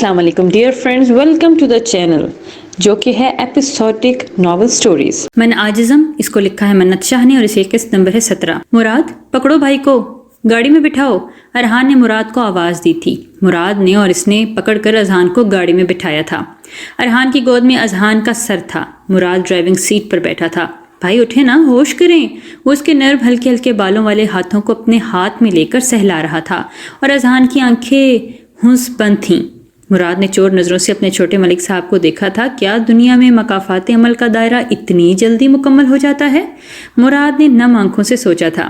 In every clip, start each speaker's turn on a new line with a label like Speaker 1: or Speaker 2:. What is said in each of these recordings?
Speaker 1: السلام علیکم dear friends, welcome to the channel جو کہ ہے ایپیسوڈک ناول سٹوریز۔
Speaker 2: من عاجزم، اس کو لکھا ہے منت شاہ نے اور اس کی قسط نمبر ہے 17۔ مراد پکڑو بھائی کو، گاڑی میں بٹھاؤ۔ ارحان نے مراد کو آواز دی تھی۔ مراد نے اور اس نے پکڑ کر اذہان کو گاڑی میں بٹھایا تھا۔ ارحان کی گود میں اذہان کا سر تھا۔ مراد ڈرائیونگ سیٹ پر بیٹھا تھا۔ بھائی اٹھے نا، ہوش کریں۔ وہ اس کے نرم ہلکے ہلکے بالوں والے ہاتھوں کو اپنے ہاتھ میں لے کر سہلا رہا تھا اور اذہان کی آنکھیں ہنس بند تھیں۔ مراد نے چور نظروں سے اپنے چھوٹے ملک صاحب کو دیکھا تھا۔ کیا دنیا میں مکافات عمل کا دائرہ اتنی جلدی مکمل ہو جاتا ہے؟ مراد نے نم آنکھوں سے سوچا تھا۔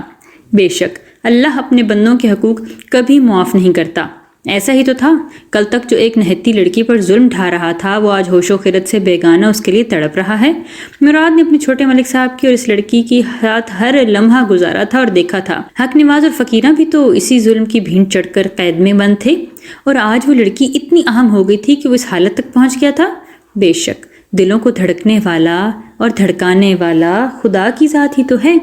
Speaker 2: بے شک اللہ اپنے بندوں کے حقوق کبھی معاف نہیں کرتا۔ ایسا ہی تو تھا، کل تک جو ایک نہتی لڑکی پر ظلم ڈھا رہا تھا وہ آج ہوش و خرد سے بیگانہ اس کے لیے تڑپ رہا ہے۔ مراد نے اپنے چھوٹے ملک صاحب کی اور اس لڑکی کی ساتھ ہر لمحہ گزارا تھا اور دیکھا تھا۔ حق نواز اور فقیراں بھی تو اسی ظلم کی بھینٹ چڑھ کر قید میں بند تھے، اور آج وہ لڑکی اتنی اہم ہو گئی تھی کہ وہ اس حالت تک پہنچ گیا تھا۔ بے شک دلوں کو دھڑکنے والا اور دھڑکانے والا خدا کی ذات ہی تو ہے۔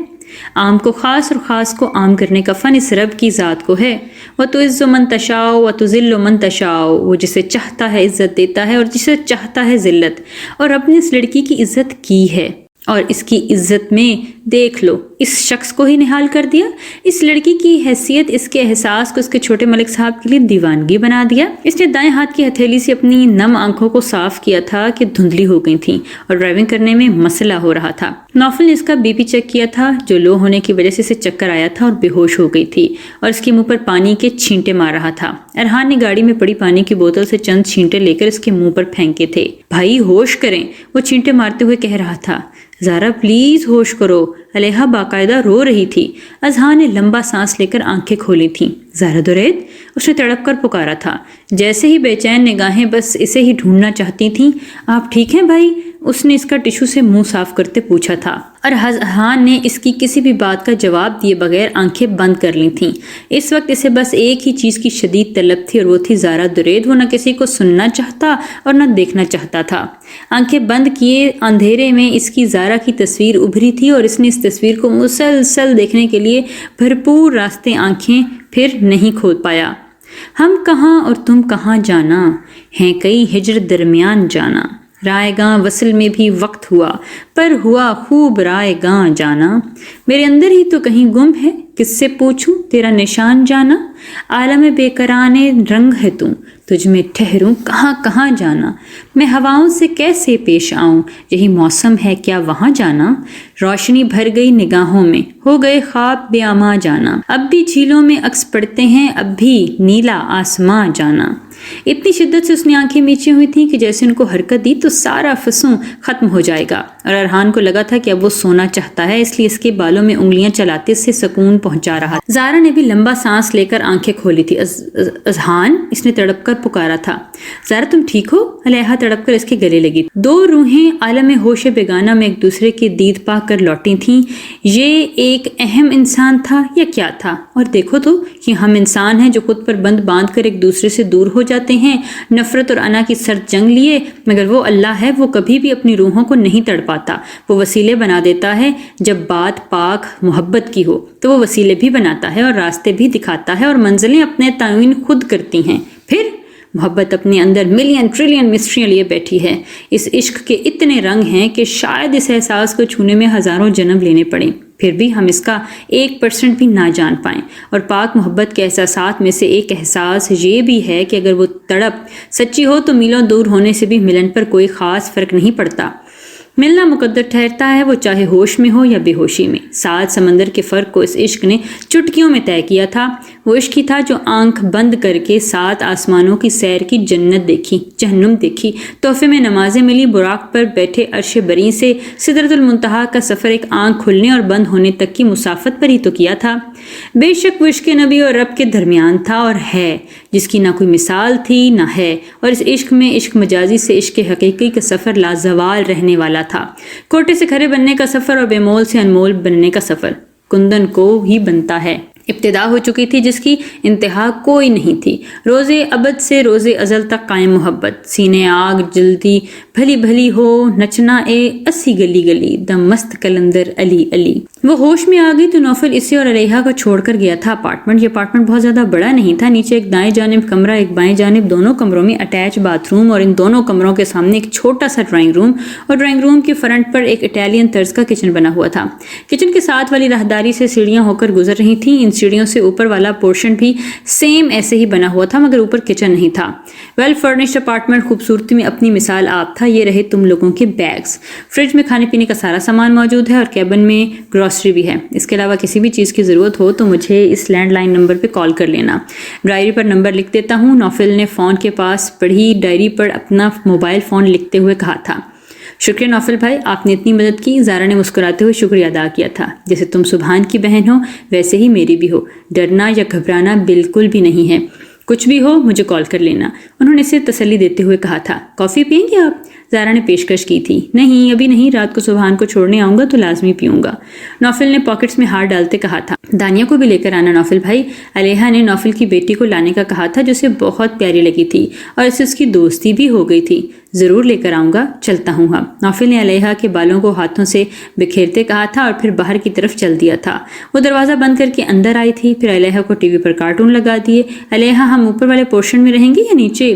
Speaker 2: عام کو خاص اور خاص کو عام کرنے کا فن اس رب کی ذات کو ہے۔ وَتُعِزُّ مَن تَشَاءُ وَتُذِلُّ مَن تَشَاءُ، وہ جسے چاہتا ہے عزت دیتا ہے اور جسے چاہتا ہے ذلت، اور اپنی اس لڑکی کی عزت کی ہے اور اس کی عزت میں دیکھ لو اس شخص کو ہی نہال کر دیا۔ اس لڑکی کی حیثیت اس کے احساس کو اس کے چھوٹے ملک صاحب کے لیے دیوانگی بنا دیا۔ اس نے دائیں ہاتھ کی ہتھیلی سے اپنی نم آنکھوں کو صاف کیا تھا کہ دھندلی ہو گئی تھیں اور ڈرائیونگ کرنے میں مسئلہ ہو رہا تھا۔ نوفل نے اس کا بی پی چیک کیا تھا جو لو ہونے کی وجہ سے اسے چکر آیا تھا اور بے ہوش ہو گئی تھی اور اس کے منہ پر پانی کے چھینٹے مار رہا تھا۔ ارحان نے گاڑی میں پڑی پانی کی بوتل سے چند چھینٹے لے کر اس کے منہ پر پھینکے تھے۔ بھائی ہوش کریں، وہ چھینٹے مارتے ہوئے کہہ رہا تھا۔ زارا پلیز ہوش کرو، علیحا باقاعدہ رو رہی تھی۔ اذہان نے لمبا سانس لے کر آنکھیں کھولی تھیں۔ زارا درید، اس نے تڑپ کر پکارا تھا، جیسے ہی بے چین نگاہیں بس اسے ہی ڈھونڈنا چاہتی تھیں۔ آپ ٹھیک ہیں بھائی؟ اس نے اس کا ٹشو سے منہ صاف کرتے پوچھا تھا، اور اذہان نے اس کی کسی بھی بات کا جواب دیے بغیر آنکھیں بند کر لی تھیں۔ اس وقت اسے بس ایک ہی چیز کی شدید طلب تھی اور وہ تھی زارا درید۔ وہ نہ کسی کو سننا چاہتا اور نہ دیکھنا چاہتا تھا۔ آنکھیں بند کیے اندھیرے میں اس کی زارا کی تصویر ابھری تھی اور اس نے اس تصویر کو مسلسل دیکھنے کے لیے بھرپور راستے آنکھیں پھر نہیں کھول پایا۔ ہم کہاں اور تم کہاں جانا، ہیں کئی ہجر درمیان جانا۔ رائے گاں وصل میں بھی وقت ہوا، پر ہوا خوب رائے گاں جانا۔ میرے اندر ہی تو کہیں گم ہے، کس سے پوچھوں تیرا نشان جانا۔ عالم بے قرانے رنگ ہے تو، تجھ میں ٹھہروں کہاں کہاں جانا۔ میں ہواؤں سے کیسے پیش آؤں، یہی موسم ہے کیا وہاں جانا۔ روشنی بھر گئی نگاہوں میں، ہو گئے خواب بے اما جانا۔ اب بھی جھیلوں میں عکس پڑتے ہیں، اب بھی نیلا آسماں جانا۔ اتنی شدت سے اس نے آنکھیں میچی ہوئی تھیں کہ جیسے ان کو حرکت دی تو سارا فسوں ختم ہو جائے گا، اور ارحان کو لگا تھا کہ اب وہ سونا چاہتا ہے، اس لیے اس کے بالوں میں انگلیاں چلاتے سے سکون پہنچا رہا۔ زارا نے بھی لمبا سانس لے کر آنکھیں کھولی تھی۔ اذہان، اس نے تڑپ کر پکارا تھا۔ زارا تم ٹھیک ہو؟ علیحا تڑپ کر اس کے گلے لگی۔ دو روحیں عالم ہوش بیگانہ میں ایک دوسرے کی دید پا کر لوٹی تھیں۔ یہ ایک اہم انسان تھا یا کیا تھا؟ اور دیکھو تو یہ ہم انسان ہیں جو خود پر بند باندھ کر ایک دوسرے سے دور ہو جاتے ہیں، نفرت اور انا کی سرد جنگ لیے، مگر وہ اللہ ہے، وہ کبھی بھی اپنی روحوں کو نہیں تڑپاتا۔ وہ وسیلے بنا دیتا ہے، جب بات پاک محبت کی ہو تو وہ وسیلے بھی بناتا ہے اور راستے بھی دکھاتا ہے اور منزلیں اپنے تعین خود کرتی ہیں۔ پھر محبت اپنے اندر ملین ٹریلین مسٹریاں لیے بیٹھی ہے۔ اس عشق کے اتنے رنگ ہیں کہ شاید اس احساس کو چھونے میں ہزاروں جنم لینے پڑیں، پھر بھی ہم اس کا 1% بھی نہ جان پائیں۔ اور پاک محبت کے احساسات میں سے ایک احساس یہ بھی ہے کہ اگر وہ تڑپ سچی ہو تو میلوں دور ہونے سے بھی ملن پر کوئی خاص فرق نہیں پڑتا۔ ملنا مقدر ٹھہرتا ہے، وہ چاہے ہوش میں ہو یا بے ہوشی میں۔ 7 سمندر کے فرق کو اس عشق نے چٹکیوں میں طے کیا تھا۔ وہ عشق ہی تھا جو آنکھ بند کر کے 7 آسمانوں کی سیر کی جنت دیکھی، جہنم دیکھی، تحفے میں نمازیں ملی، براق پر بیٹھے عرش بری سے سدرۃ المنتہا کا سفر ایک آنکھ کھلنے اور بند ہونے تک کی مسافت پر ہی تو کیا تھا۔ بے شک وہ عشق نبی اور رب کے درمیان تھا اور ہے، جس کی نہ کوئی مثال تھی نہ ہے، اور اس عشق میں عشق مجازی سے عشق حقیقی کا سفر لازوال رہنے والا تھا۔ کوٹے سے کھرے بننے کا سفر اور بے مول سے انمول بننے کا سفر کندن کو ہی بنتا ہے۔ ابتدا ہو چکی تھی جس کی انتہا کوئی نہیں تھی۔ روز ابد سے روز ازل تک قائم محبت، سینے آگ جلتی بھلی بھلی ہو، نچنا اے اسی گلی گلی، دم مست کلندر علی علی۔ وہ ہوش میں آ گئی تو نوفل اسے اور علیحا کو چھوڑ کر گیا تھا اپارٹمنٹ۔ یہ اپارٹمنٹ بہت زیادہ بڑا نہیں تھا، نیچے ایک دائیں جانب کمرہ، ایک بائیں جانب، دونوں کمروں میں اٹیچ باتھ روم، اور ان دونوں کمروں کے سامنے ایک چھوٹا سا ڈرائنگ روم، اور ڈرائنگ روم کے فرنٹ پر ایک اٹیلین طرز کا کچن بنا ہوا تھا۔ کچن کے ساتھ والی راہداری سے سیڑھیاں ہو کر گزر رہی تھیں، ان سیڑھیوں سے اوپر والا پورشن بھی سیم ایسے ہی بنا ہوا تھا، مگر اوپر کچن نہیں تھا۔ ویل فرنشڈ اپارٹمنٹ خوبصورتی میں اپنی مثال آپ تھا۔ یہ رہے تم لوگوں کے بیگز، فریج میں کھانے پینے کا سارا سامان موجود ہے، اور کیبن میں گروسری بھی ہے۔ اس کے علاوہ کسی بھی چیز کی ضرورت ہو تو مجھے اس لینڈ لائن نمبر پہ کال کر لینا، ڈائری پر نمبر لکھ دیتا ہوں۔ نوفل نے فون کے پاس پڑھی ڈائری پر اپنا موبائل فون لکھتے ہوئے کہا تھا۔ شکریہ نوفل بھائی، آپ نے اتنی مدد کی۔ زارا نے مسکراتے ہوئے شکریہ ادا کیا تھا۔ جیسے تم سبحان کی بہن ہو ویسے ہی میری بھی ہو، ڈرنا یا گھبرانا بالکل بھی نہیں ہے، کچھ بھی ہو مجھے کال کر لینا، انہوں نے اسے تسلی دیتے ہوئے کہا تھا۔ کافی پئیں گے آپ؟ زارا نے پیشکش کی تھی۔ نہیں ابھی نہیں، رات کو سبحان کو چھوڑنے آؤں گا تو لازمی پیوں گا، نوفل نے پاکٹس میں ہاتھ ڈالتے کہا تھا۔ دانیہ کو بھی لے کر آنا نوفل بھائی، علیحا نے نوفل کی بیٹی کو لانے کا کہا تھا جو اسے بہت پیاری لگی تھی اور اسے اس کی دوستی بھی ہو گئی تھی۔ ضرور لے کر آؤں گا، چلتا ہوں اب، نوفل نے علیحا کے بالوں کو ہاتھوں سے بکھیرتے کہا تھا اور پھر باہر کی طرف چل دیا تھا۔ وہ دروازہ بند کر کے اندر آئی تھی، پھر علیحا کو ٹی وی پر کارٹون لگا دیے۔ علیحا ہم اوپر والے پورشن میں رہیں گے یا نیچے؟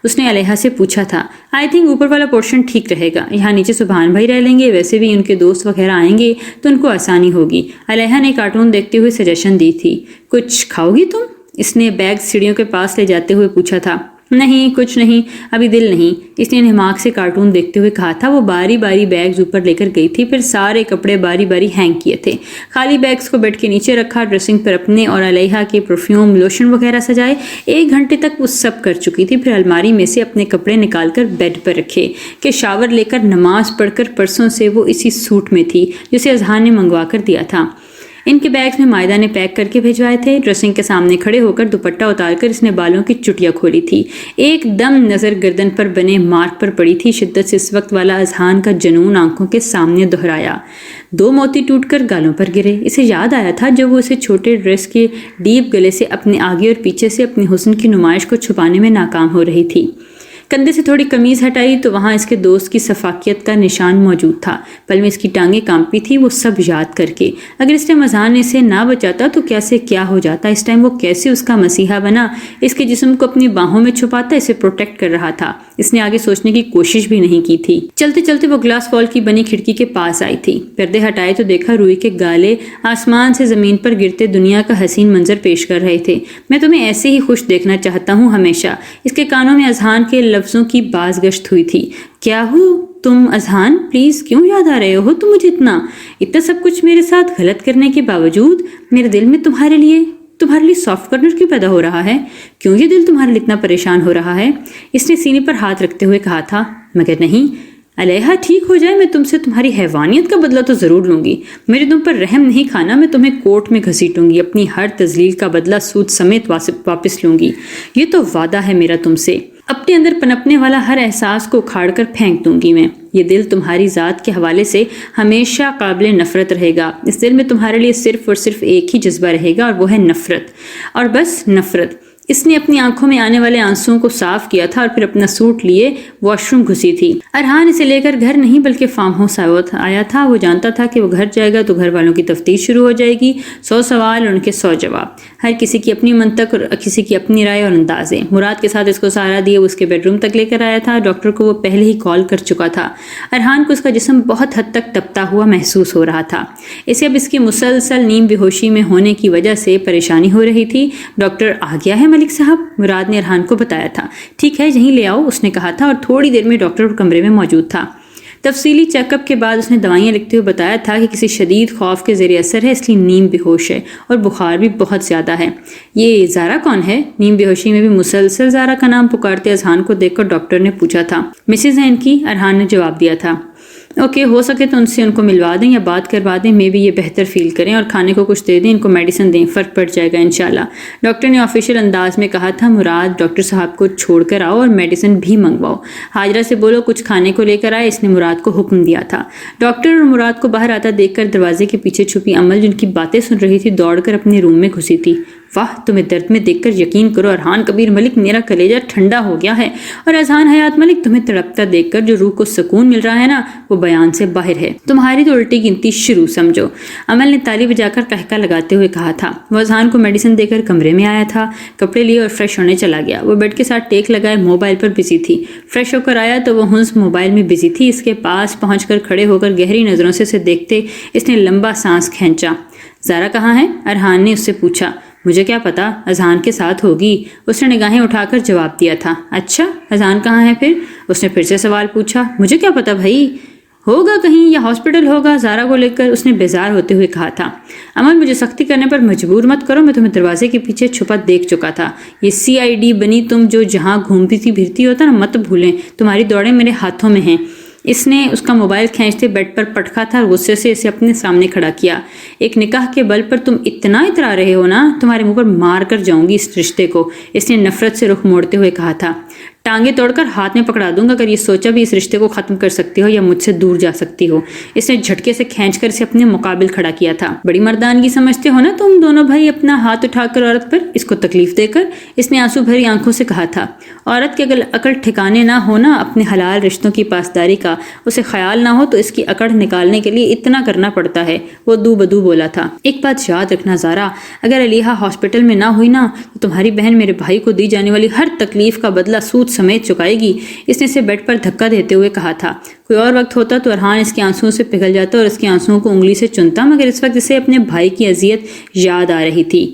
Speaker 2: اس نے علیحا سے پوچھا تھا۔ آئی تھنک اوپر والا پورشن ٹھیک رہے گا، یہاں نیچے سبحان بھائی رہ لیں گے، ویسے بھی ان کے دوست وغیرہ آئیں گے تو ان کو آسانی ہوگی، علیحا نے کارٹون دیکھتے ہوئے سجیشن دی تھی۔ کچھ کھاؤ گی تم؟ اس نے بیگ سیڑھیوں کے پاس لے جاتے ہوئے پوچھا تھا۔ نہیں کچھ نہیں، ابھی دل نہیں، اس نے انہماک سے کارٹون دیکھتے ہوئے کہا تھا۔ وہ باری باری بیگز اوپر لے کر گئی تھی، پھر سارے کپڑے باری باری ہینگ کیے تھے، خالی بیگز کو بیڈ کے نیچے رکھا، ڈریسنگ پر اپنے اور علیحا کے پرفیوم لوشن وغیرہ سجائے۔ 1 گھنٹے تک وہ سب کر چکی تھی، پھر الماری میں سے اپنے کپڑے نکال کر بیڈ پر رکھے کہ شاور لے کر نماز پڑھ کر پرسوں سے وہ اسی سوٹ میں تھی جسے اذہان نے منگوا کر دیا تھا۔ ان کے بیگز میں مائدہ نے پیک کر کے بھیجوائے تھے۔ ڈریسنگ کے سامنے کھڑے ہو کر دوپٹہ اتار کر اس نے بالوں کی چٹیاں کھولی تھی۔ ایک دم نظر گردن پر بنے مارک پر پڑی تھی۔ شدت سے اس وقت والا اذہان کا جنون آنکھوں کے سامنے دہرایا۔ 2 موتی ٹوٹ کر گالوں پر گرے۔ اسے یاد آیا تھا جب وہ اسے چھوٹے ڈریس کے ڈیپ گلے سے اپنے آگے اور پیچھے سے اپنی حسن کی نمائش کو چھپانے میں ناکام ہو رہی تھی۔ کندھے سے تھوڑی قمیض ہٹائی تو وہاں اس کے دوست کی سفاکیت کا نشان موجود تھا۔ پل میں اس کی ٹانگیں کانپی تھی، وہ سب یاد کر کے۔ اگر اس ٹائم اذہان نے اسے نہ بچاتا تو کیسے کیا ہو جاتا، اس ٹائم وہ کیسے اس کا مسیحا بنا، اس کے جسم کو اپنی باہوں میں چھپاتا، اسے پروٹیکٹ کر رہا تھا۔ اس نے آگے سوچنے کی کوشش بھی نہیں کی تھی۔ چلتے چلتے وہ گلاس وال کی بنی کھڑکی کے پاس آئی تھی۔ پردے ہٹائے تو دیکھا روئی کے گالے آسمان سے زمین پر گرتے دنیا کا حسین منظر پیش کر رہے تھے۔ میں تمہیں ایسے ہی خوش دیکھنا چاہتا ہوں ہمیشہ۔ اس کے کانوں میں اذہان کے لفظوں کی بازگشت ہوئی تھی۔ کیا ہو تم اذہان؟ پلیز کیوں یاد آ رہے ہو تم مجھے اتنا سب کچھ میرے ساتھ غلط کرنے کے باوجود؟ میرے دل میں تمہارے لیے سافٹ کارنر کیوں پیدا ہو رہا ہے؟ کیوں یہ دل تمہارے لیے اتنا پریشان ہو رہا ہے؟ اس نے سینے پر ہاتھ رکھتے ہوئے کہا تھا۔ مگر نہیں علیحا، ٹھیک ہو جائے میں تم سے تمہاری حیوانیت کا بدلہ تو ضرور لوں گی۔ میرے تم پر رحم نہیں کھانا، میں تمہیں کورٹ میں گھسیٹوں گی، اپنی ہر تذلیل کا بدلہ سود سمیت واپس لوں گی، یہ تو وعدہ ہے میرا تم سے۔ اپنے اندر پنپنے والا ہر احساس کو اکھاڑ کر پھینک دوں گی میں۔ یہ دل تمہاری ذات کے حوالے سے ہمیشہ قابل نفرت رہے گا۔ اس دل میں تمہارے لیے صرف اور صرف ایک ہی جذبہ رہے گا اور وہ ہے نفرت، اور بس نفرت۔ اس نے اپنی آنکھوں میں آنے والے آنسوؤں کو صاف کیا تھا اور پھر اپنا سوٹ لیے واش روم گھسی تھی۔ ارحان اسے لے کر گھر نہیں بلکہ فارم ہاؤس آیا تھا۔ وہ جانتا تھا کہ وہ گھر جائے گا تو گھر والوں کی تفتیش شروع ہو جائے گی، 100 سوال اور ان کے 100 جواب، ہر کسی کی اپنی منطق اور کسی کی اپنی رائے اور اندازے۔ مراد کے ساتھ اس کو سہارا دیے وہ اس کے بیڈ روم تک لے کر آیا تھا۔ ڈاکٹر کو وہ پہلے ہی کال کر چکا تھا۔ ارحان کو اس کا جسم بہت حد تک تپتا ہوا محسوس ہو رہا تھا۔ اسے اب اس کی مسلسل نیم بے ہوشی میں ہونے کی وجہ سے پریشانی ہو رہی تھی۔ ڈاکٹر آ گیا ہے ملک صاحب، مراد نے ارحان کو بتایا تھا۔ ٹھیک ہے یہیں لے آؤ، اس نے کہا تھا، اور تھوڑی دیر میں ڈاکٹر کمرے میں موجود تھا۔ تفصیلی چیک اپ کے بعد اس نے دوائیاں لکھتے ہوئے بتایا تھا کہ کسی شدید خوف کے زیر اثر ہے، اس لیے نیم بے ہوش ہے اور بخار بھی بہت زیادہ ہے۔ یہ زارا کون ہے؟ نیم بے ہوشی میں بھی مسلسل زارا کا نام پکارتے اذہان کو دیکھ کر ڈاکٹر نے پوچھا تھا۔ مسز ہیں ان کی، ارحان نے جواب دیا تھا۔ اوکے، ہو سکے تو ان سے ان کو ملوا دیں یا بات کروا دیں، مے بی یہ بہتر فیل کریں، اور کھانے کو کچھ دے دیں، ان کو میڈیسن دیں، فرق پڑ جائے گا انشاءاللہ۔ ڈاکٹر نے آفیشیل انداز میں کہا تھا، مراد ڈاکٹر صاحب کو چھوڑ کر آؤ اور میڈیسن بھی منگواؤ۔ ہاجرہ سے بولو کچھ کھانے کو لے کر آئے، اس نے مراد کو حکم دیا تھا۔ ڈاکٹر اور مراد کو باہر آتا دیکھ کر دروازے کے پیچھے چھپی امل جن کی باتیں سن رہی تھی دوڑ کر اپنے روم میں گھسی تھی۔ واہ، تمہیں درد میں دیکھ کر یقین کرو ارحان کبیر ملک میرا کلیجہ ٹھنڈا ہو گیا ہے، اور اذہان حیات ملک تمہیں تڑپتا دیکھ کر جو روح کو سکون مل رہا ہے نا وہ بیان سے باہر ہے۔ تمہاری تو الٹی گنتی شروع سمجھو، امل نے تالی بجا کر قہقہ لگاتے ہوئے کہا تھا۔ وہ اذہان کو میڈیسن دے کر کمرے میں آیا تھا، کپڑے لیے اور فریش ہونے چلا گیا۔ وہ بیڈ کے ساتھ ٹیک لگائے موبائل پر بزی تھی۔ فریش ہو کر آیا تو وہ ہنس موبائل میں بزی تھی۔ اس کے پاس پہنچ کر کھڑے ہو کر گہری نظروں سے اسے دیکھتے اس نے لمبا سانس کھینچا۔ زارا کہاں ہے؟ ارحان نے اس سے پوچھا۔ مجھے کیا پتا، اذہان کے ساتھ ہوگی، اس نے نگاہیں اٹھا کر جواب دیا تھا۔ اچھا، اذہان کہاں ہے پھر؟ اس نے پھر سے سوال پوچھا۔ مجھے کیا پتا بھائی، ہوگا کہیں یا ہاسپٹل ہوگا، زارا کو لے کر اس نے بیزار ہوتے ہوئے کہا تھا۔ امن، مجھے سختی کرنے پر مجبور مت کرو، میں تمہیں دروازے کے پیچھے چھپا دیکھ چکا تھا۔ یہ CID بنی تم جو جہاں گھومتی تھی پھرتی ہوتا نا، مت بھولیں تمہاری دوڑیں میرے ہاتھوں میں ہیں۔ اس نے اس کا موبائل کھینچتے بیڈ پر پٹکا تھا اور غصے سے اسے اپنے سامنے کھڑا کیا۔ ایک نکاح کے بل پر تم اتنا اترا رہے ہو نا، تمہارے منہ پر مار کر جاؤں گی اس رشتے کو، اس نے نفرت سے رخ موڑتے ہوئے کہا تھا۔ ٹانگیں توڑ کر ہاتھ میں پکڑا دوں گا اگر یہ سوچا بھی اس رشتے کو ختم کر سکتی ہو یا مجھ سے دور جا سکتی ہو۔ اس نے جھٹکے سے کھینچ کر اسے اپنے مقابل کھڑا کیا تھا۔ بڑی مردانگی سمجھتے ہو نا تم دونوں بھائی اپنا ہاتھ اٹھا کر عورت پر، اس کو تکلیف دے کر، اس نے آنسو بھری آنکھوں سے کہا تھا۔ عورت کی اگر عقل ٹھکانے نہ ہو نا اپنے حلال رشتوں کی پاسداری کا، اسے خیال نہ ہو تو اس کی اکڑ نکالنے کے لیے اتنا کرنا پڑتا ہے، وہ دو بدو بولا تھا۔ ایک بات یاد رکھنا زارا، اگر علیحہ ہاسپٹل میں نہ ہوئی نا تو تمہاری بہن میرے بھائی کو دی جانے والی ہر تکلیف کا بدلہ سود سمیت چکائے گی، اس نے اسے بیڈ پر دھکا دیتے ہوئے کہا تھا۔ کوئی اور وقت ہوتا تو ارحان اس کے آنسوؤں سے پگھل جاتا اور اس کے آنسوؤں کو انگلی سے چنتا، مگر اس وقت اسے اپنے بھائی کی اذیت یاد آ رہی تھی۔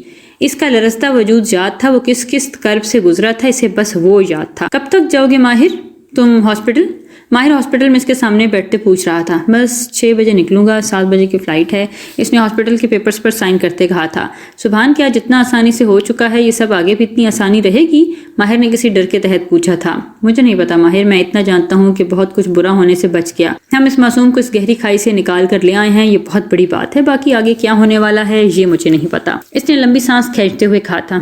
Speaker 2: اس کا لرزتا وجود یاد تھا وہ کس کس کرب سے گزرا تھا، اسے بس وہ یاد تھا۔ کب تک جاؤ گے ماہر تم ہاسپٹل؟ ماہر ہاسپٹل میں اس کے سامنے بیٹھتے پوچھ رہا تھا۔ بس 6 بجے نکلوں گا، 7 بجے کی فلائٹ ہے، اس نے ہاسپٹل کے پیپرز پر سائن کرتے کہا تھا۔ سبحان، کیا جتنا آسانی سے ہو چکا ہے یہ سب آگے بھی اتنی آسانی رہے گی؟ ماہر نے کسی ڈر کے تحت پوچھا تھا۔ مجھے نہیں پتا ماہر، میں اتنا جانتا ہوں کہ بہت کچھ برا ہونے سے بچ گیا۔ ہم اس معصوم کو اس گہری کھائی سے نکال کر لے آئے ہیں، یہ بہت بڑی بات ہے، باقی آگے کیا ہونے والا ہے یہ مجھے نہیں پتا، اس نے لمبی سانس کھینچتے ہوئے کہا تھا۔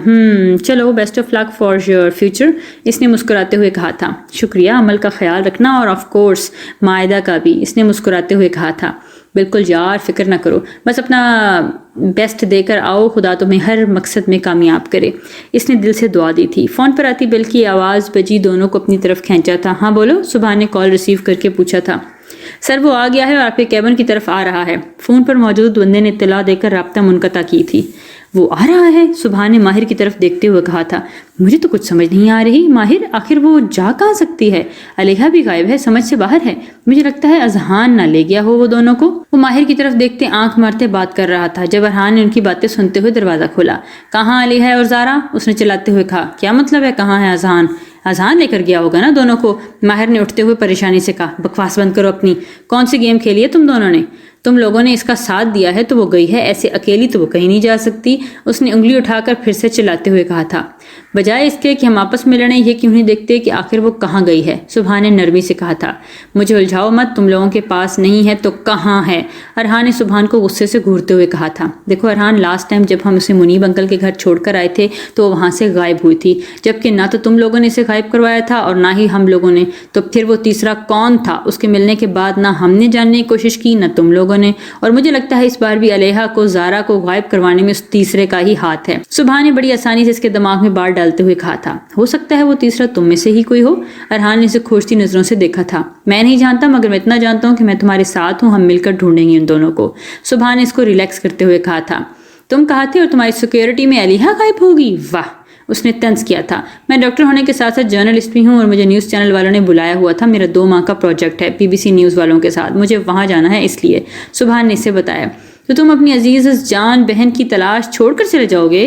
Speaker 2: چلو، best of luck for your future, اس نے مسکراتے ہوئے کہا تھا۔ شکریہ، عمل کا خیال رکھنا، اور آف کورس معاہدہ کا بھی، اس نے مسکراتے ہوئے کہا تھا۔ بالکل یار، فکر نہ کرو، بس اپنا بیسٹ دے کر آؤ، خدا تمہیں ہر مقصد میں کامیاب کرے، اس نے دل سے دعا دی تھی۔ فون پر آتی بیل کی آواز بجی، دونوں کو اپنی طرف کھینچا تھا۔ ہاں بولو، سبحان نے کال ریسیو کر کے پوچھا تھا۔ سر، وہ آ گیا ہے اور آپ کے کیبن کی طرف آ رہا ہے، فون پر موجود بندے نے اطلاع دے کر رابطہ منقطع کی تھی۔ وہ آ رہا ہے؟ سبحان نے ماہر کی طرف دیکھتے ہوئے کہا تھا۔ مجھے تو کچھ سمجھ نہیں آ رہی ماہر، آخر وہ جا کہاں سکتی ہے؟ علیحہ بھی غائب ہے، سمجھ سے باہر ہے، مجھے لگتا ہے اذہان نہ لے گیا ہو وہ دونوں کو۔ وہ ماہر کی طرف دیکھتے آنکھ مارتے بات کر رہا تھا جب ارحان نے ان کی باتیں سنتے ہوئے دروازہ کھولا۔ کہاں علیحہ اور زارا؟ اس نے چلاتے ہوئے کہا۔ کیا مطلب ہے کہاں ہے اذہان؟ اذہان لے کر گیا ہوگا نا دونوں کو، ماہر نے اٹھتے ہوئے پریشانی سے کہا۔ بکواس بند کرو اپنی، کون سی گیم کھیلی ہے تم دونوں نے؟ تم لوگوں نے اس کا ساتھ دیا ہے تو وہ گئی ہے، ایسے اکیلی تو وہ کہیں نہیں جا سکتی، اس نے انگلی اٹھا کر پھر سے چلاتے ہوئے کہا تھا۔ بجائے اس کے کہ ہم آپس میں لڑیں، یہ کیوں نہیں دیکھتے کہ آخر وہ کہاں گئی ہے؟ سبحان نے نرمی سے کہا تھا۔ مجھے الجھاؤ مت، تم لوگوں کے پاس نہیں ہے تو کہاں ہے؟ ارحان نے سبحان کو غصے سے گھورتے ہوئے کہا تھا۔ دیکھو ارحان، لاسٹ ٹائم جب ہم اسے منیب انکل کے گھر چھوڑ کر آئے تھے تو وہ وہاں سے غائب ہوئی تھی، جبکہ نہ تو تم لوگوں نے اسے غائب کروایا تھا اور نہ ہی ہم لوگوں نے، تو پھر وہ تیسرا کون تھا؟ اس کے ملنے کے بعد نہ ہم نے جاننے کی کوشش کی نہ تم لوگوں نے، اور مجھے لگتا ہے اس بار بھی علیحہ کو، زارا کو غائب کروانے میں اس تیسرے کا ہی ہاتھ ہے۔ سبحان نے بڑی آسانی سے اس کے دماغ میں بات ڈالتے ہوئے کہا تھا۔ ہو سکتا ہے وہ تیسرا تم میں سے ہی کوئی ہو۔ ارحان نے اسے کھوجتی نظروں سے دیکھا تھا۔ میں نہیں جانتا، مگر میں اتنا جانتا ہوں کہ میں تمہارے ساتھ ہوں، ہم مل کر ڈھونڈیں گے ان دونوں کو، سبحان نے اس کو ریلیکس کرتے ہوئے کہا تھا۔ تم کہا تھے اور تمہاری سیکیورٹی میں علیحہ غائب ہوگی؟ واہ، اس نے طنز کیا تھا۔ میں ڈاکٹر ہونے کے ساتھ ساتھ جرنلسٹ بھی ہوں اور مجھے نیوز چینل والوں نے بلایا ہوا تھا، میرا 2 ماہ کا پروجیکٹ ہے BBC نیوز والوں کے ساتھ، مجھے وہاں جانا ہے، اس لیے سبحان نے اسے بتایا۔ تو تم اپنی عزیز جان بہن کی تلاش چھوڑ کر چلے جاؤ گے؟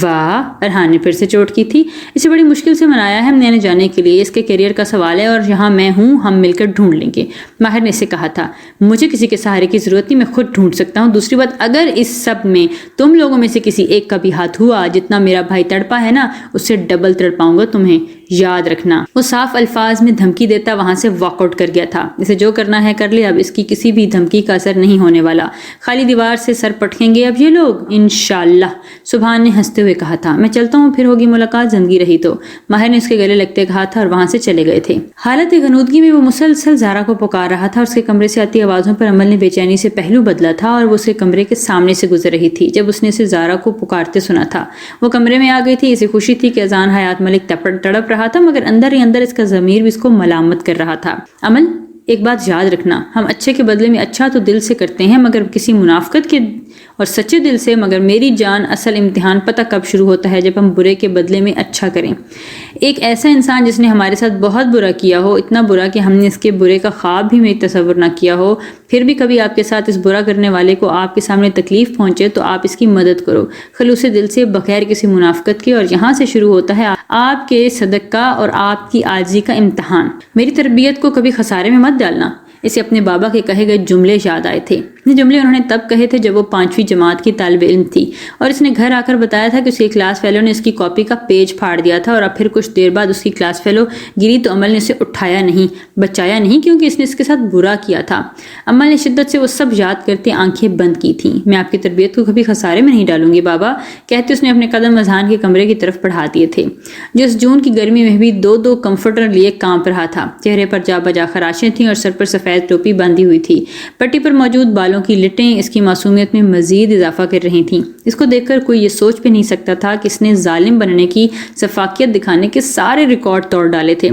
Speaker 2: واہ، ارحان نے پھر سے چوٹ کی تھی۔ اسے بڑی مشکل سے منایا ہے ہم نے جانے کے لیے، اس کے کیریئر کا سوال ہے اور یہاں میں ہوں، ہم مل کر ڈھونڈ لیں گے، ماہر نے اسے کہا تھا۔ مجھے کسی کے سہارے کی ضرورت نہیں، میں خود ڈھونڈ سکتا ہوں۔ دوسری بات، اگر اس سب میں تم لوگوں میں سے کسی ایک کا بھی ہاتھ ہوا، جتنا میرا بھائی تڑپا ہے نا، اس سے ڈبل تڑپاؤں گا تمہیں، یاد رکھنا۔ وہ صاف الفاظ میں دھمکی دیتا وہاں سے واک آؤٹ کر گیا تھا۔ اسے جو کرنا ہے کر لے، اب اس کی کسی بھی دھمکی کا اثر نہیں ہونے والا۔ خالی دیوار سے سر پٹکیں گے اب یہ لوگ، انشاءاللہ، سبحان نے ہنستے ہوئے کہا تھا۔ میں چلتا ہوں، پھر ہوگی ملاقات زندگی رہی تو، ماہر نے اس کے گلے لگتے کہا تھا اور وہاں سے چلے گئے تھے۔ حالت غنودگی میں وہ مسلسل زارا کو پکار رہا تھا اور اس کے کمرے سے آتی آوازوں پر عمل نے بے چینی سے پہلو بدلا تھا اور وہ اس کے کمرے کے سامنے سے گزر رہی تھی جب اس نے اسے زارا کو پکارتے سنا تھا۔ وہ کمرے میں آ گئی تھی۔ اسے خوشی تھی کہ اذان حیات ملک تڑپ رہا تھا، مگر اندر ہی اندر اس کا ضمیر بھی اس کو ملامت کر رہا تھا۔ عمل، ایک بات یاد رکھنا، ہم اچھے کے بدلے میں اچھا تو دل سے کرتے ہیں مگر کسی منافقت کے اور سچے دل سے، مگر میری جان اصل امتحان پتہ کب شروع ہوتا ہے؟ جب ہم برے کے بدلے میں اچھا کریں۔ ایک ایسا انسان جس نے ہمارے ساتھ بہت برا کیا ہو، اتنا برا کہ ہم نے اس کے برے کا خواب بھی میں تصور نہ کیا ہو، پھر بھی کبھی آپ کے ساتھ اس برا کرنے والے کو آپ کے سامنے تکلیف پہنچے تو آپ اس کی مدد کرو خلوص دل سے، بغیر کسی منافقت کے، اور یہاں سے شروع ہوتا ہے آپ کے صدقہ اور آپ کی عاجزی کا امتحان۔ میری تربیت کو کبھی خسارے میں مت ڈالنا۔ اسے اپنے بابا کے کہے گئے جملے یاد آئے تھے۔ یہ جملے انہوں نے تب کہے تھے جب وہ 5ویں جماعت کی طالب علم تھی اور اس نے گھر آ کر بتایا تھا کہ اس کی کلاس فیلو نے اس کی کاپی کا پیج پھاڑ دیا تھا اور اب پھر کچھ دیر بعد اس کی کلاس فیلو گری تو عمل نے اسے بچایا نہیں کیونکہ اس نے اس کے ساتھ برا کیا تھا۔ عمل نے شدت سے وہ سب یاد کرتے آنکھیں بند کی تھیں۔ میں آپ کی تربیت کو کبھی خسارے میں نہیں ڈالوں گی بابا، کہتے اس نے اپنے قدم اذہان کے کمرے کی طرف بڑھا دیے تھے جو اس جون کی گرمی میں بھی 2 کمفرٹر لیے کانپ رہا تھا۔ چہرے پر جا بجا خراشیں تھیں اور سر پر سفید ٹوپی باندھی ہوئی تھی۔ پٹی پر موجود بالوں کی لٹیں اس کی معصومیت میں مزید اضافہ کر رہی تھیں۔ اس کو دیکھ کر کوئی یہ سوچ بھی نہیں سکتا تھا کہ اس نے ظالم بننے کی، سفاکیت دکھانے کے سارے ریکارڈ توڑ ڈالے تھے۔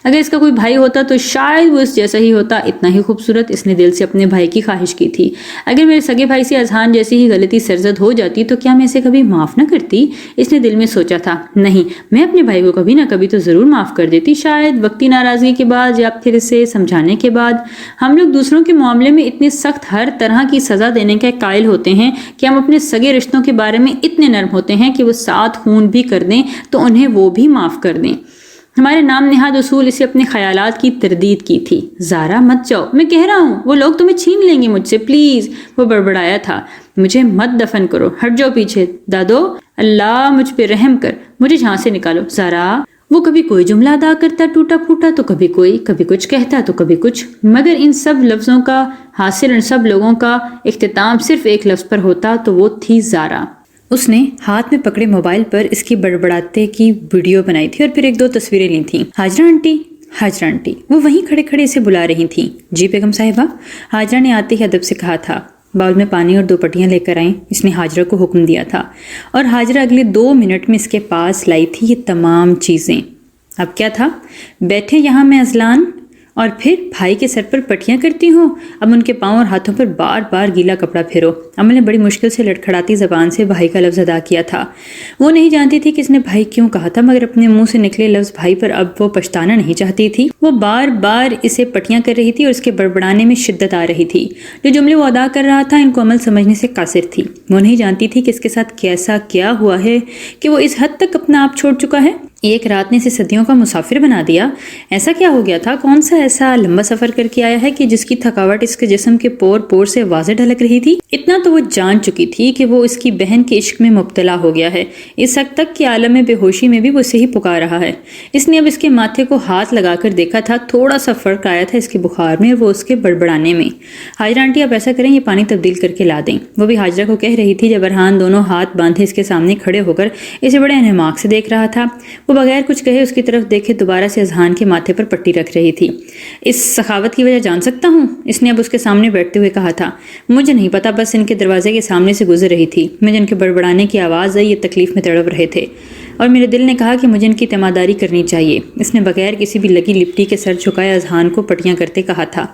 Speaker 2: اگر اس کا کوئی بھائی ہوتا تو شاید وہ اس جیسا ہی ہوتا، اتنا ہی خوبصورت۔ اس نے دل سے اپنے بھائی کی خواہش کی تھی، اگر میرے سگے بھائی سے اذہان جیسی ہی غلطی سرزد ہو جاتی تو کیا میں اسے کبھی معاف نہ کرتی؟ اس نے دل میں سوچا تھا، نہیں، میں اپنے بھائی کو کبھی نہ کبھی تو ضرور معاف کر دیتی، شاید وقتی ناراضگی کے بعد یا پھر اسے سمجھانے کے بعد۔ ہم لوگ دوسروں کے معاملے میں اتنے سخت ہر طرح کی سزا دینے کے قائل ہوتے ہیں کہ ہم اپنے سگے رشتوں کے بارے میں اتنے نرم ہوتے ہیں کہ وہ 7 خون بھی کر دیں تو انہیں وہ بھی معاف کر دیں۔ ہمارے نام نہاد اصول اسے اپنے خیالات کی تردید کی تھی۔ زارا مت جاؤ، میں کہہ رہا ہوں، وہ لوگ تمہیں چھین لیں گے مجھ سے، پلیز۔ وہ بڑبڑایا تھا، مجھے مت دفن کرو، ہٹ جاؤ پیچھے، دادو، اللہ مجھ پہ رحم کر، مجھے جہاں سے نکالو۔ زارا، وہ کبھی کوئی جملہ ادا کرتا ٹوٹا پھوٹا تو کبھی کوئی، کبھی کچھ کہتا تو کبھی کچھ، مگر ان سب لفظوں کا حاصل، ان سب لوگوں کا اختتام صرف ایک لفظ پر ہوتا تو وہ تھی زارا۔ اس نے ہاتھ میں پکڑے موبائل پر اس کی بڑبڑاتے کی ویڈیو بنائی تھی اور پھر 1-2 تصویریں لی تھیں۔ ہاجرہ آنٹی، ہاجرہ آنٹی، وہ وہیں کھڑے کھڑے اسے بلا رہی تھیں۔ جی بیگم صاحبہ، ہاجرہ نے آتے ہی ادب سے کہا تھا۔ باؤل میں پانی اور 2 پٹیاں لے کر آئیں، اس نے ہاجرہ کو حکم دیا تھا، اور ہاجرہ اگلے 2 منٹ میں اس کے پاس لائی تھی یہ تمام چیزیں۔ اب کیا تھا؟ بیٹھے یہاں میں اذلان، اور پھر بھائی کے سر پر پٹیاں کرتی ہوں۔ اب ان کے پاؤں اور ہاتھوں پر بار بار گیلا کپڑا پھیرو۔ عمل نے بڑی مشکل سے لڑکھڑاتی زبان سے بھائی کا لفظ ادا کیا تھا۔ وہ نہیں جانتی تھی کہ اس نے بھائی کیوں کہا تھا، مگر اپنے منہ سے نکلے لفظ بھائی پر اب وہ پچھتانا نہیں چاہتی تھی۔ وہ بار بار اسے پٹیاں کر رہی تھی اور اس کے بڑبڑانے میں شدت آ رہی تھی۔ جو جملے وہ ادا کر رہا تھا ان کو عمل سمجھنے سے قاصر تھی۔ وہ نہیں جانتی تھی کہ اس کے ساتھ کیسا کیا ہوا ہے کہ وہ اس حد تک اپنا آپ چھوڑ چکا ہے۔ ایک رات نے اسے صدیوں کا مسافر بنا دیا۔ ایسا کیا ہو گیا تھا؟ کون سا ایسا لمبا سفر کر کے آیا ہے کہ جس کی تھکاوٹ اس کے جسم کے پور پور سے واضح ڈھلک رہی تھی؟ اتنا تو وہ جان چکی تھی کہ وہ اس کی بہن کے عشق میں مبتلا ہو گیا ہے، اس حد تک کہ عالم بے ہوشی میں بھی وہ اسے ہی پکار رہا ہے۔ اس نے اب اس کے ماتھے کو ہاتھ لگا کر دیکھا تھا، تھوڑا سا فرق آیا تھا اس کے بخار میں اور وہ اس کے بڑبڑانے میں۔ ہاجرہ آنٹی، آپ ایسا کریں، یہ پانی تبدیل کر کے لا دیں، وہ بھی ہاجرہ کو کہہ رہی تھی جب ارحان دونوں ہاتھ باندھے اس کے سامنے کھڑے ہو کر اسے بڑے انہماک سے دیکھ رہا تھا۔ وہ بغیر کچھ کہے اس کی طرف دیکھے دوبارہ سے اذہان کے ماتھے پر پٹی رکھ رہی تھی۔ اس سخاوت کی وجہ جان سکتا ہوں؟ اس نے اب اس کے سامنے بیٹھتے ہوئے کہا تھا۔ مجھے نہیں پتا، بس ان کے دروازے کے سامنے سے گزر رہی تھی، مجھے ان کے بڑبڑانے کی آواز آئی، یہ تکلیف میں تڑپ رہے تھے اور میرے دل نے کہا کہ مجھے ان کی تیمارداری کرنی چاہیے۔ اس نے بغیر کسی بھی لگی لپٹی کے سر جھکائے اذہان کو پٹیاں کرتے کہا تھا۔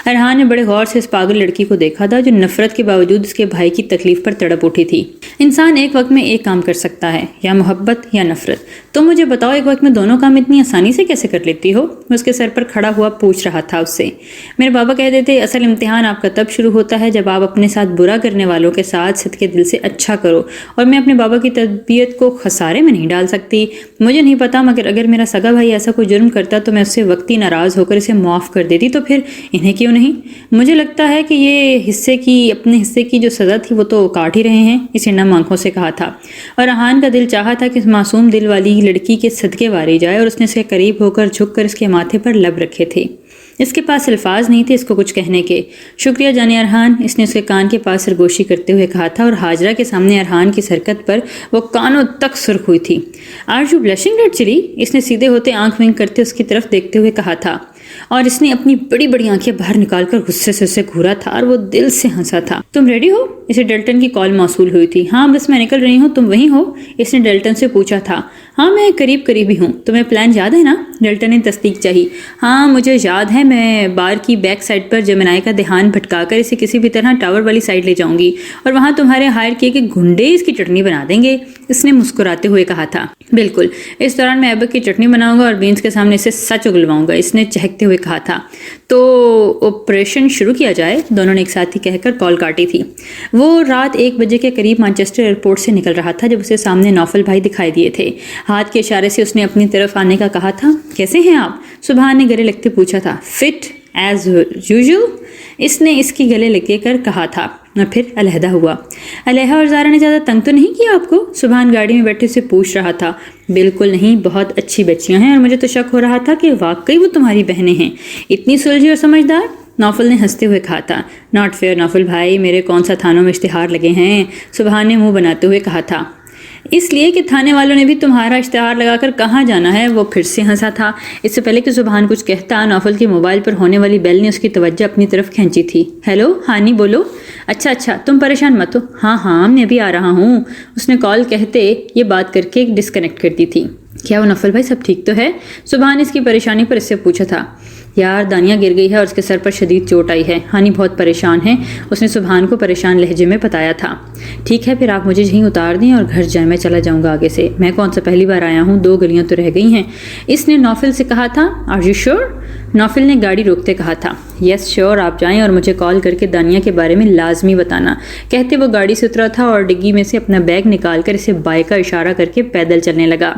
Speaker 2: ارحان نے بڑے غور سے اس پاگل لڑکی کو دیکھا تھا جو نفرت کے باوجود اس کے بھائی کی تکلیف پر تڑپ اٹھی تھی۔ انسان ایک وقت میں ایک کام کر سکتا ہے، یا محبت یا نفرت۔ تم مجھے بتاؤ ایک وقت میں دونوں کام اتنی آسانی سے کیسے کر لیتی ہو؟ میں اس کے سر پر کھڑا ہوا پوچھ رہا تھا اس سے۔ میرے بابا کہتے تھے اصل امتحان آپ کا تب شروع ہوتا ہے جب آپ اپنے ساتھ برا کرنے والوں کے ساتھ صدقے دل سے اچھا کرو، اور میں اپنے بابا کی تربیت کو خسارے میں نہیں ڈال سکتی۔ مجھے نہیں پتا، مگر اگر میرا سگا بھائی ایسا کوئی جرم کرتا تو میں اس سے وقتی ناراض ہو کر اسے معاف کر دیتی، تو پھر انہیں انہیں کیوں نہیں؟ مجھے لگتا ہے کہ یہ اپنے حصے کی جو سزا تھی وہ تو کاٹ ہی رہے ہیں، اسے نم آنکھوں سے کہا تھا۔ اور ریحان کا دل چاہا تھا کہ اس معصوم دل والی لڑکی کے صدقے واری جائے، اور اس نے اس کے قریب ہو کر جھک کر اس کے ماتھے پر لب رکھے تھے۔ اس کے پاس الفاظ نہیں تھے اس کو کچھ کہنے کے۔ شکریہ جانے ارحان، اس نے اس کے کان کے پاس سرگوشی کرتے ہوئے کہا تھا، اور ہاجرہ کے سامنے ارحان کی حرکت پر وہ کانوں تک سرخ ہوئی تھی۔ Are you blushing red chilli? اس نے سیدھے ہوتے آنکھ ونک کرتے اس کی طرف دیکھتے ہوئے کہا تھا، اور اس نے اپنی بڑی بڑی آنکھیں باہر نکال کر غصے سے اسے گھورا تھا، اور وہ دل سے ہنسا تھا۔ تم ریڈی ہو؟ اسے ڈلٹن کی کال موصول ہوئی تھی۔ ہاں بس میں نکل رہی ہوں، تم وہیں ہو؟ اس نے ڈلٹن سے پوچھا تھا۔ ہاں میں قریب ہی ہوں۔ تمہیں پلان یاد ہے نا؟ ڈلٹن نے تصدیق چاہی۔ ہاں مجھے یاد ہے، میں بار کی بیک سائڈ پر جیمنائی کا دھیان بھٹکا کر اسے کسی بھی طرح ٹاور والی سائڈ لے جاؤں گی، اور وہاں تمہارے ہائر کیے کہ گھنڈے اس کی چٹنی بنا دیں گے، اس نے مسکراتے ہوئے کہا تھا۔ بالکل، اس دوران میں ایبک کی چٹنی بناؤں گا اور بینس کے سامنے اسے سچ اگلواؤں گا، اس نے چہکتے ہوئے کہا تھا۔ تو آپریشن شروع کیا جائے؟ دونوں نے ایک ساتھ ہی کہہ کر کال کاٹی تھی۔ وہ رات 1 بجے کے قریب مانچسٹر ایئرپورٹ سے نکل رہا تھا جب اسے سامنے نوفل بھائی دکھائی دیے تھے۔ ہاتھ کے اشارے سے اس نے اپنی طرف آنے کا کہا تھا۔ کیسے ہیں آپ؟ سبحان نے گلے لگتے پوچھا تھا۔ فٹ ایز یوزول، اس نے اس کی گلے لگے کر کہا تھا، اور پھر علیحدہ ہوا۔ علیحہ اور زارا نے زیادہ تنگ تو نہیں کیا آپ کو؟ سبحان گاڑی میں بیٹھے سے پوچھ رہا تھا۔ بالکل نہیں، بہت اچھی بچیاں ہیں، اور مجھے تو شک ہو رہا تھا کہ واقعی وہ تمہاری بہنیں ہیں، اتنی سلجھی اور سمجھدار۔ نوفل نے ہنستے ہوئے کہا تھا۔ ناٹ فیئر نوفل بھائی، میرے کون سا تھانوں میں اشتہار لگے ہیں؟ سبحان نے منہ بناتے ہوئے کہا تھا۔ اس لیے کہ تھانے والوں نے بھی تمہارا اشتہار لگا کر کہاں جانا ہے؟ وہ پھر سے ہنسا تھا۔ اس سے پہلے کہ سبحان کچھ کہتا، نوفل کے موبائل پر ہونے والی بیل نے اس کی توجہ اپنی طرف کھینچی تھی۔ ہیلو ہانی، بولو۔ اچھا تم پریشان مت ہو۔ ہاں میں ابھی آ رہا ہوں، اس نے کال کہتے یہ بات کر کے ڈسکنیکٹ کر دی تھی۔ کیا وہ نوفل بھائی سب ٹھیک تو ہے؟ سبحان اس کی پریشانی پر اس سے پوچھا تھا۔ یار دانیہ گر گئی ہے اور اس کے سر پر شدید چوٹ آئی ہے، ہانی بہت پریشان ہے، اس نے سبحان کو پریشان لہجے میں بتایا تھا۔ ٹھیک ہے پھر آپ مجھے یہیں اتار دیں اور گھر جائیں، میں چلا جاؤں گا آگے سے، میں کون سا پہلی بار آیا ہوں، 2 گلیاں تو رہ گئی ہیں، اس نے نوفل سے کہا تھا۔ Are you sure? نوفل نے گاڑی روکتے کہا تھا۔ یس شیور، آپ جائیں اور مجھے کال کر کے دانیہ کے بارے میں لازمی بتانا، کہتے وہ گاڑی سے اترا تھا اور ڈگی میں سے اپنا بیگ نکال کر اسے بائے کا اشارہ کر کے پیدل چلنے لگا۔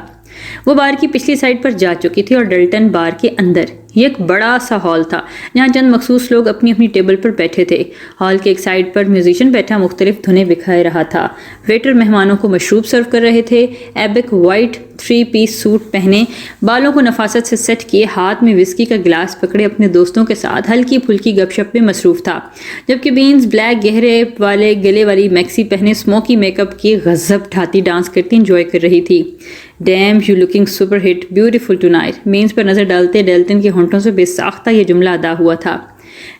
Speaker 2: وہ بار کی پچھلی سائڈ پر جا چکی تھی اور ڈلٹن بار کے اندر۔ یہ ایک بڑا سا ہال تھا جہاں چند مخصوص لوگ اپنی اپنی ٹیبل پر بیٹھے تھے۔ ہال کے ایک سائڈ پر میوزیشین بیٹھا مختلف دھنیں بکھائے رہا تھا۔ ویٹر مہمانوں کو مشروب سرو کر رہے تھے۔ ایبک وائٹ 3 پیس سوٹ پہنے، بالوں کو نفاست سے سیٹ کیے، ہاتھ میں وسکی کا گلاس پکڑے اپنے دوستوں کے ساتھ ہلکی پھلکی گپ شپ میں مصروف تھا، جبکہ بینز بلیک گہرے والے گلے والی میکسی پہنے اسموکی میک اپ کیے غضب ڈھاتی ڈانس کرتی انجوائے کر رہی تھی۔ Damn you looking super hot beautiful tonight, بینز پر نظر ڈالتے ڈیلٹن کے ہونٹوں سے بے ساختہ یہ جملہ ادا ہوا تھا۔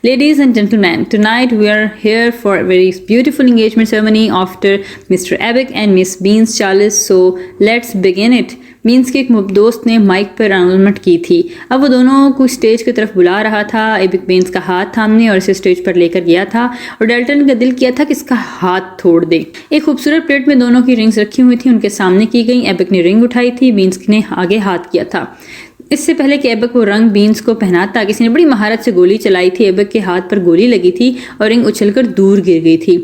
Speaker 2: Ladies and gentlemen, tonight we are here for a very beautiful engagement ceremony after Mr. Abbott and Miss Beans Charles, so let's begin it. بینس کے ایک دوست نے مائک پر اناؤنسمنٹ کی تھی۔ اب وہ دونوں کو اسٹیج کی طرف بلا رہا تھا۔ ایبک بینس کا ہاتھ تھامنے اور اسے اسٹیج پر لے کر گیا تھا، اور ڈیلٹن کا دل کیا تھا کہ اس کا ہاتھ توڑ دے۔ ایک خوبصورت پلیٹ میں دونوں کی رنگز رکھی ہوئی تھیں، ان کے سامنے کی گئی۔ ایبک نے رنگ اٹھائی تھی، بینس نے آگے ہاتھ کیا تھا۔ اس سے پہلے کہ ایبک وہ رنگ بینس کو پہناتا، کسی نے بڑی مہارت سے گولی چلائی تھی۔ ایبک کے ہاتھ پر گولی لگی تھی اور رنگ اچھل کر دور گر گئی تھی۔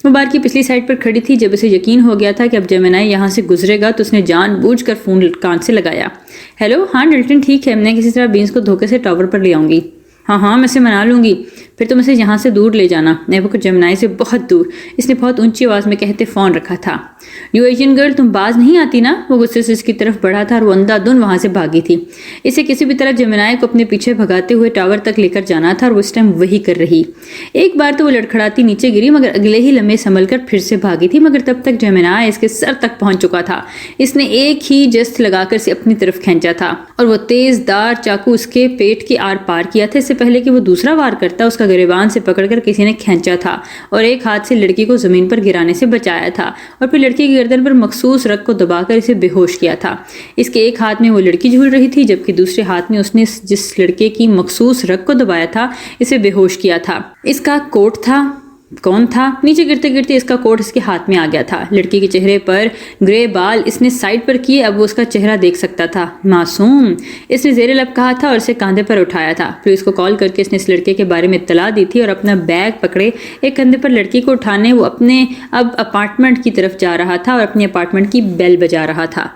Speaker 2: وہ بار کی پچھلی سائڈ پر کھڑی تھی۔ جب اسے یقین ہو گیا تھا کہ اب جیمنائی یہاں سے گزرے گا تو اس نے جان بوجھ کر فون کان سے لگایا۔ ہیلو، ہاں ڈلٹن ٹھیک ہے، میں کسی طرح بینس کو دھوکے سے ٹاور پر لے آؤں گی۔ ہاں میں اسے منا لوں گی، پھر تم اسے یہاں سے دور لے جانا، ایبک جیمنائی سے بہت دور، اس نے بہت اونچی آواز میں کہتے فون رکھا تھا۔ یو ایشین گرل، تم باز نہیں آتی نا؟ وہ غصے سے اس کی طرف بڑھا تھا اور وہ اندھا دھند وہاں سے بھاگی تھی۔ اسے کسی بھی طرح جیمنائی کو اپنے پیچھے بھگاتے ہوئے ٹاور تک لے کر جانا تھا، اور وہ اس ٹائم وہی کر رہی۔ ایک بار تو وہ لڑکھڑاتی نیچے گری، مگر اگلے ہی لمحے سنبھل کر پھر سے بھاگی تھی، مگر تب تک جیمنائی اس کے سر تک پہنچ چکا تھا۔ اس نے ایک ہی جست لگا کر اسے اپنی طرف کھینچا تھا، اور وہ تیز دار چاقو اس کے پیٹ کے آر پار کیا تھا۔ اس سے پہلے کہ وہ دوسرا وار کرتا، اس کا گریبان سے پکڑ کر کسی نے کھینچا تھا اور ایک ہاتھ سے لڑکی کو زمین پر گرانے سے بچایا تھا، اور پھر لڑکی کی گردن پر مخصوص رگ کو دبا کر اسے بے ہوش کیا تھا۔ اس کے ایک ہاتھ میں وہ لڑکی جھول رہی تھی، جبکہ دوسرے ہاتھ میں اس نے جس لڑکے کی مخصوص رگ کو دبایا تھا اسے بے ہوش کیا تھا۔ اس کا کوٹ تھا۔ کون تھا؟ نیچے گرتے گرتے اس کا کوٹ اس کے ہاتھ میں آ گیا تھا۔ لڑکی کے چہرے پر گرے بال اس نے سائڈ پر کیے، اب وہ اس کا چہرہ دیکھ سکتا تھا۔ معصوم، اس نے زیر لب کہا تھا اور اسے کاندھے پر اٹھایا تھا۔ پولیس کو کال کر کے اس نے اس لڑکے کے بارے میں اطلاع دی تھی، اور اپنا بیگ پکڑے ایک کندھے پر لڑکی کو اٹھانے وہ اپنے اب اپارٹمنٹ کی طرف جا رہا تھا اور اپنے اپارٹمنٹ کی بیل بجا رہا تھا۔